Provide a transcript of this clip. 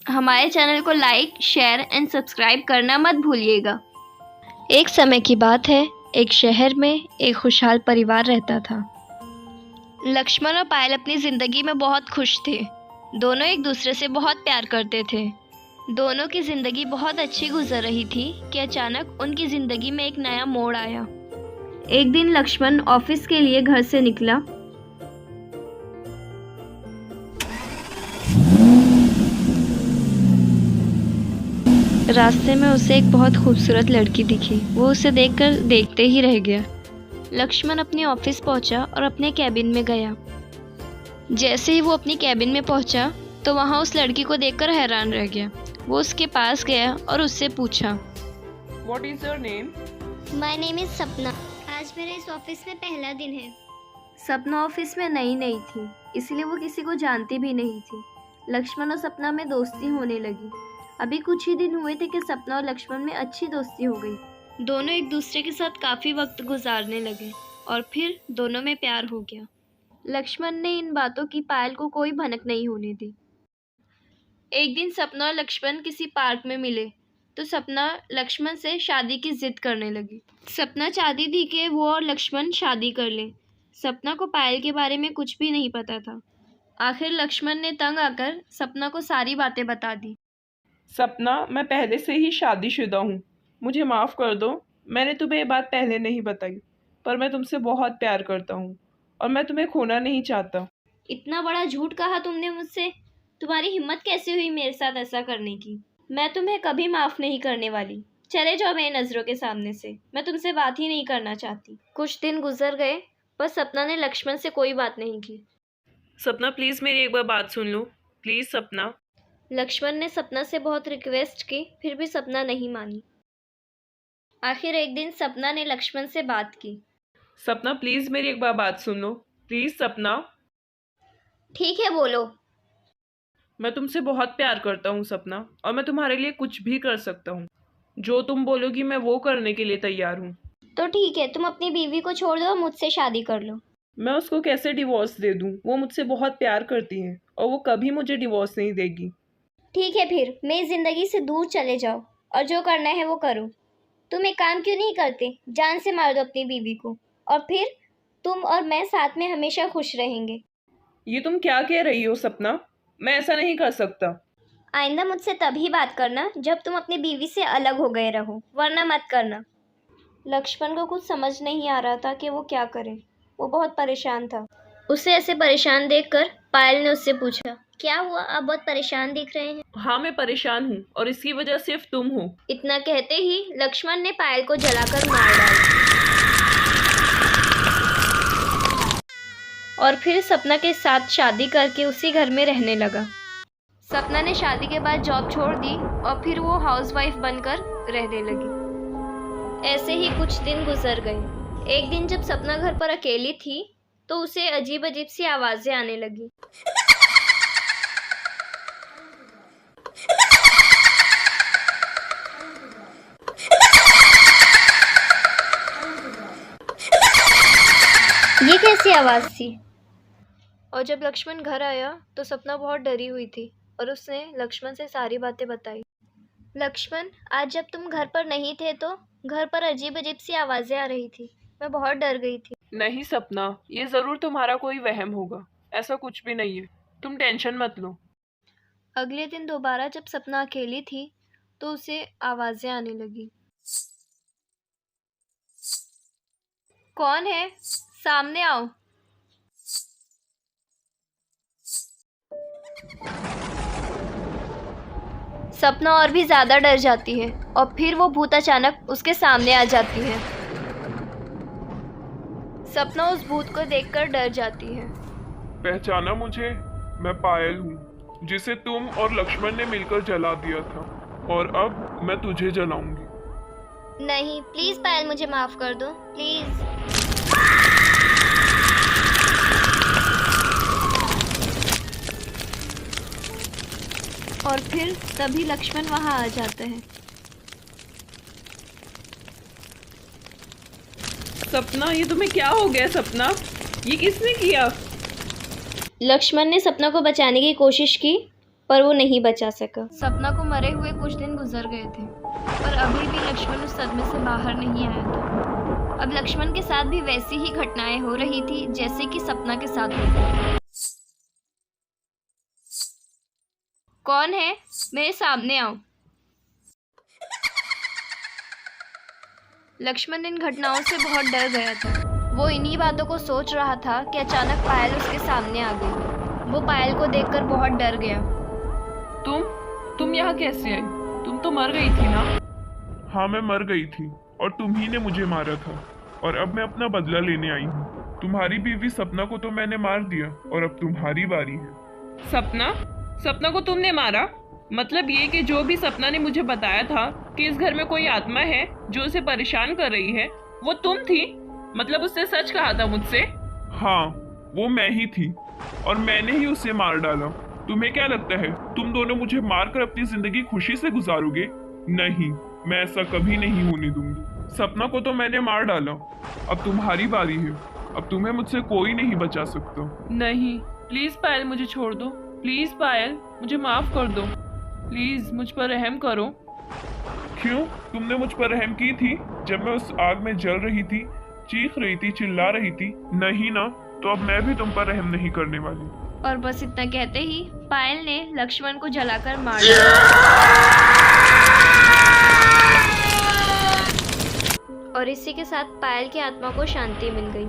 हमारे चैनल को like, share and subscribe करना मत भूलिएगा। एक समय की बात है, एक शहर में एक खुशहाल परिवार रहता था। लक्ष्मण और पायल अपनी ज़िंदगी में बहुत खुश थे। दोनों एक दूसरे से बहुत प्यार करते थे। दोनों की ज़िंदगी बहुत अच्छी गुजर रही थी कि अचानक उनकी ज़िंदगी में एक नया मोड़ आया। एक दिन लक्ष्मण ऑफिस के लिए घर से निकला। रास्ते में उसे एक बहुत खूबसूरत लड़की दिखी। वो उसे देखकर देखते ही रह गया। लक्ष्मण अपने ऑफिस पहुंचा और अपने कैबिन में गया। जैसे ही वो अपनी कैबिन में पहुंचा तो वहां उस लड़की को देखकर हैरान रह गया। वो उसके पास गया और उससे पूछा, What is your name? My name is सपना। आज मेरा इस ऑफिस में पहला दिन है। सपना ऑफिस में नई थी, इसलिए वो किसी को जानती भी नहीं थी। लक्ष्मण और सपना में दोस्ती होने लगी। अभी कुछ ही दिन हुए थे कि सपना और लक्ष्मण में अच्छी दोस्ती हो गई। दोनों एक दूसरे के साथ काफ़ी वक्त गुजारने लगे और फिर दोनों में प्यार हो गया। लक्ष्मण ने इन बातों की पायल को कोई भनक नहीं होने दी। एक दिन सपना और लक्ष्मण किसी पार्क में मिले तो सपना लक्ष्मण से शादी की जिद करने लगी। सपना चाहती थी कि वो और लक्ष्मण शादी कर लें। सपना को पायल के बारे में कुछ भी नहीं पता था। आखिर लक्ष्मण ने तंग आकर सपना को सारी बातें बता दी। सपना, मैं पहले से ही शादीशुदा हूँ। मुझे माफ़ कर दो, मैंने तुम्हें ये बात पहले नहीं बताई, पर मैं तुमसे बहुत प्यार करता हूँ और मैं तुम्हें खोना नहीं चाहता। इतना बड़ा झूठ कहा तुमने मुझसे। तुम्हारी हिम्मत कैसे हुई मेरे साथ ऐसा करने की? मैं तुम्हें कभी माफ़ नहीं करने वाली। चले जाओ मेरी नज़रों के सामने से। मैं तुमसे बात ही नहीं करना चाहती। कुछ दिन गुजर गए पर सपना ने लक्ष्मण से कोई बात नहीं की। सपना प्लीज़ मेरी एक बार बात सुन लो, प्लीज़ सपना। लक्ष्मण ने सपना से बहुत रिक्वेस्ट की, फिर भी सपना नहीं मानी। आखिर एक दिन सपना ने लक्ष्मण से बात की। सपना प्लीज़ मेरी एक बार बात सुन लो, प्लीज़ सपना। ठीक है, बोलो। मैं तुमसे बहुत प्यार करता हूँ सपना, और मैं तुम्हारे लिए कुछ भी कर सकता हूँ। जो तुम बोलोगी मैं वो करने के लिए तैयार हूँ। तो ठीक है, तुम अपनी बीवी को छोड़ दो और मुझसे शादी कर लो। मैं उसको कैसे डिवोर्स दे दूँ? वो मुझसे बहुत प्यार करती है और वो कभी मुझे डिवोर्स नहीं देगी। ठीक है, फिर मेरी ज़िंदगी से दूर चले जाओ और जो करना है वो करो। तुम एक काम क्यों नहीं करते? जान से मार दो अपनी बीवी को और फिर तुम और मैं साथ में हमेशा खुश रहेंगे। ये तुम क्या कह रही हो सपना? मैं ऐसा नहीं कर सकता। आइंदा मुझसे तभी बात करना जब तुम अपनी बीवी से अलग हो गए रहो, वरना मत करना। लक्ष्मण को कुछ समझ नहीं आ रहा था कि वो क्या करे। वो बहुत परेशान था। उसे ऐसे परेशान देखकर पायल ने उससे पूछा, क्या हुआ? आप बहुत परेशान दिख रहे हैं। हाँ, मैं परेशान हूँ और इसकी वजह सिर्फ तुम हो। इतना कहते ही लक्ष्मण ने पायल को जलाकर मार डाला और फिर सपना के साथ शादी करके उसी घर में रहने लगा। सपना ने शादी के बाद जॉब छोड़ दी और फिर वो हाउसवाइफ बनकर रहने लगी। ऐसे ही कुछ दिन गुजर गए। एक दिन जब सपना घर पर अकेली थी तो उसे अजीब अजीब सी आवाज़ें आने लगी। ये कैसी आवाज़ थी? और जब लक्ष्मण घर आया तो सपना बहुत डरी हुई थी और उसने लक्ष्मण से सारी बातें बताई। लक्ष्मण, आज जब तुम घर पर नहीं थे तो घर पर अजीब अजीब सी आवाज़ें आ रही थी। मैं बहुत डर गई थी। नहीं सपना, ये ज़रूर तुम्हारा कोई वहम होगा। ऐसा कुछ भी नहीं है, तुम टेंशन मत लो। अगले दिन दोबारा जब सपना अकेली थी तो उसे आवाज़ें आने लगी। कौन है? सामने आओ। सपना और भी ज़्यादा डर जाती है और फिर वो भूत अचानक उसके सामने आ जाती है। सपना उस भूत को देखकर डर जाती है। पहचाना मुझे? मैं पायल हूँ, जिसे तुम और लक्ष्मण ने मिलकर जला दिया था, और अब मैं तुझे जलाऊंगी। नहीं, प्लीज़ पायल, मुझे माफ़ कर दो, प्लीज़। और फिर तभी लक्ष्मण वहाँ आ जाते हैं। सपना, ये तुम्हें क्या हो गया सपना? ये किसने किया? लक्ष्मण ने सपना को बचाने की कोशिश की पर वो नहीं बचा सका। सपना को मरे हुए कुछ दिन गुजर गए थे, पर अभी भी लक्ष्मण उस सदमे से बाहर नहीं आया था। अब लक्ष्मण के साथ भी वैसी ही घटनाएं हो रही थी जैसे कि सपना के साथ होती थी। कौन है? मेरे सामने आओ। लक्ष्मण इन घटनाओं से बहुत डर गया था। वो इन्हीं बातों को सोच रहा था कि अचानक पायल उसके सामने आ गई। वो पायल को देखकर बहुत डर गया। तुम यहाँ कैसे आई? तुम तो मर गई थी ना? हाँ, मैं मर गई थी और तुम ही ने मुझे मारा था, और अब मैं अपना बदला लेने आई हूँ। तुम्हारी बीवी सपना को तो मैंने मार दिया और अब तुम्हारी बारी है। सपना को तुमने मारा? मतलब ये कि जो भी सपना ने मुझे बताया था कि इस घर में कोई आत्मा है जो उसे परेशान कर रही है, वो तुम थी? मतलब उसने सच कहा था मुझसे? हाँ, वो मैं ही थी और मैंने ही उसे मार डाला। तुम्हें क्या लगता है तुम दोनों मुझे मारकर अपनी जिंदगी खुशी से गुजारोगे? नहीं, मैं ऐसा कभी नहीं होने दूंगी। सपना को तो मैंने मार डाला, अब तुम्हारी बारी है। अब तुम्हें मुझसे कोई नहीं बचा सकता। नहीं, प्लीज पायल, मुझे छोड़ दो। प्लीज पायल, मुझे माफ कर दो। प्लीज मुझ पर रहम करो। क्यों? तुमने मुझ पर रहम की थी जब मैं उस आग में जल रही थी, चीख रही थी, चिल्ला रही थी? नहीं ना, तो अब मैं भी तुम पर रहम नहीं करने वाली। और बस इतना कहते ही पायल ने लक्ष्मण को जलाकर मार डाला। और इसी के साथ पायल की आत्मा को शांति मिल गई।